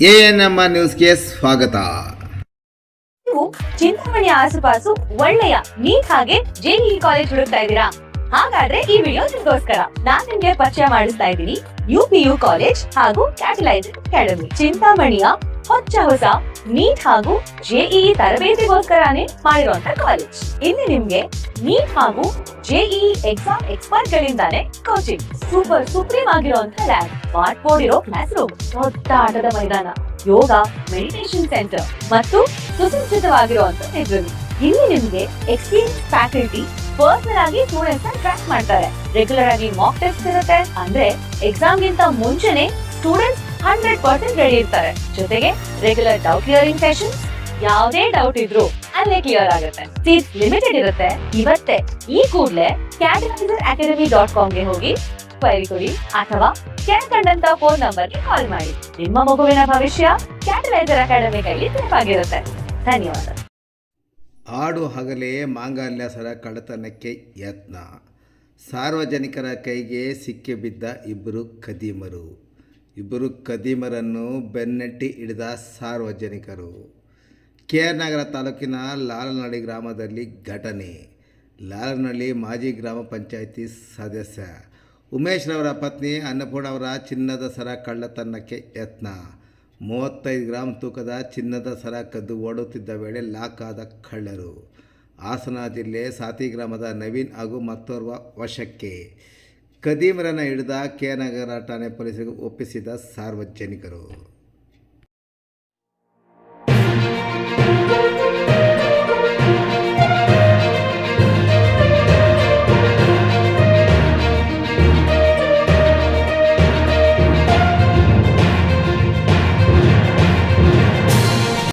ANM ನ್ಯೂಸ್ಗೆ ಸ್ವಾಗತ. ನೀವು ಚಿಂತಾಮಣಿಯ ಆಸುಪಾಸು ಒಳ್ಳೆಯ ನೀಟ್ ಹಾಗೆ ಜೆಇಇ ಕಾಲೇಜ್ ಹುಡುಕ್ತಾ ಇದ್ದೀರಾ? ಹಾಗಾದ್ರೆ ಈ ವಿಡಿಯೋ ನಿಮಗೋಸ್ಕರ. ನಾನ್ ನಿಮ್ಗೆ ಪರಿಚಯ ಮಾಡಿಸ್ತಾ ಇದ್ದೀನಿ ಯುಪಿಯು ಕಾಲೇಜ್ ಹಾಗೂ ಕ್ಯಾಟಲೈಸರ್ ಅಕಾಡೆಮಿ. ಚಿಂತಾಮಣಿಯ ಹೊಸ ನೀಟ್ ಹಾಗೂ ಜೆಇಇ ತರಬೇತಿಗೋಸ್ಕರನೇ ಮಾಡಿರುವಂತ ಕಾಲೇಜ್. ಇಲ್ಲಿ ನಿಮ್ಗೆ ನೀಟ್ ಹಾಗೂ ಜೆಇಇ ಎಕ್ಸಾಮ್ ಎಕ್ಸ್ಪರ್ಟ್ ಗಳಿಂದಾನೆ ಕೋಚಿಂಗ್, ಸುಪ್ರೀಂ ಆಗಿರುವಂತ ಲ್ಯಾಬ್, ಸ್ಮಾರ್ಟ್ ಬೋರ್ಡ್ ಇರೋ ಕ್ಲಾಸ್ ರೂಮ್, ದೊಡ್ಡ ಆಟದ ಮೈದಾನ, ಯೋಗ, ಮೆಡಿಟೇಷನ್ ಸೆಂಟರ್ ಮತ್ತು ಸುಸಜ್ಜಿತವಾಗಿರುವಂತ ಲೈಬ್ರರಿ. ಇಲ್ಲಿ ನಿಮ್ಗೆ ಎಕ್ಸ್ಪೀರಿಯನ್ಸ್ ಫ್ಯಾಕಲ್ಟಿ ಪರ್ಸನಲ್ ಆಗಿ ಸ್ಟೂಡೆಂಟ್ಸ್ ನ ಟ್ರ್ಯಾಕ್ ಮಾಡ್ತಾರೆ. ರೆಗ್ಯುಲರ್ ಆಗಿ ಮಾಕ್ ಟೆಸ್ಟ್ ಇರುತ್ತೆ, ಅಂದ್ರೆ ಎಕ್ಸಾಮ್ ಗಿಂತ ಮುಂಚೆನೆ ಸ್ಟೂಡೆಂಟ್ಸ್ 100% ರೆಡಿ ಇರ್ತಾರೆ. ಜೊತೆಗೆ ರೆಗ್ಯುಲರ್ ಡೌಟ್ ಕ್ಲಿಯರಿಂಗ್ ಸೆಷನ್ಸ್, ಯಾವುದೇ ಡೌಟ್ ಇದ್ರು ಅಲ್ಲೇ ಕ್ಲಿಯರ್ ಆಗುತ್ತೆ. ಸೀಟ್ ಲಿಮಿಟೆಡ್ ಇರುತ್ತೆ. ಇವತ್ತೇ ಈ ಕೂಡಲೇ catalyzeracademy.com ಗೆ ಹೋಗಿ ಕ್ವೈರಿ ಕೊಡಿ ಅಥವಾ ಕೆಳಕಂಡಂತ ಫೋನ್ ನಂಬರ್ಗೆ ಕಾಲ್ ಮಾಡಿ. ನಿಮ್ಮ ಮಗುವಿನ ಭವಿಷ್ಯ ಕ್ಯಾಟಲೈಸರ್ ಅಕಾಡೆಮಿ ಕೈಲಿ ಸೇಫ್ ಆಗಿರುತ್ತೆ. ಧನ್ಯವಾದ. ಆಡು ಹಗಲೇ ಮಾಂಗಲ್ಯ ಸರ ಕಳ್ಳತನಕ್ಕೆ ಯತ್ನ. ಸಾರ್ವಜನಿಕರ ಕೈಗೆ ಸಿಕ್ಕಿಬಿದ್ದ ಇಬ್ಬರು ಖದೀಮರನ್ನು ಬೆನ್ನಟ್ಟಿ ಹಿಡಿದ ಸಾರ್ವಜನಿಕರು. ಕೆಆರ್ ನಗರ ತಾಲೂಕಿನ ಲಾಲನಹಳ್ಳಿ ಗ್ರಾಮದಲ್ಲಿ ಘಟನೆ. ಲಾಲನಹಳ್ಳಿ ಮಾಜಿ ಗ್ರಾಮ ಪಂಚಾಯಿತಿ ಸದಸ್ಯ ಉಮೇಶ್ ರವರ ಪತ್ನಿ ಅನ್ನಪೂರ್ಣ ಅವರ ಚಿನ್ನದ ಸರ ಕಳ್ಳತನಕ್ಕೆ ಯತ್ನ. 35 ಗ್ರಾಂ ತೂಕದ ಚಿನ್ನದ ಸರ ಕದ್ದು ಓಡುತ್ತಿದ್ದ ವೇಳೆ ಲಾಕ್ ಆದ ಕಳ್ಳರು. ಹಾಸನ ಜಿಲ್ಲೆ ಸಾತಿ ಗ್ರಾಮದ ನವೀನ್ ಹಾಗೂ ಮತ್ತೋರ್ವ ವಶಕ್ಕೆ. ಖದೀಮರನ್ನು ಹಿಡಿದ ಕೆಆರ್ ನಗರ ಠಾಣೆ ಪೊಲೀಸರಿಗೆ ಒಪ್ಪಿಸಿದ ಸಾರ್ವಜನಿಕರು.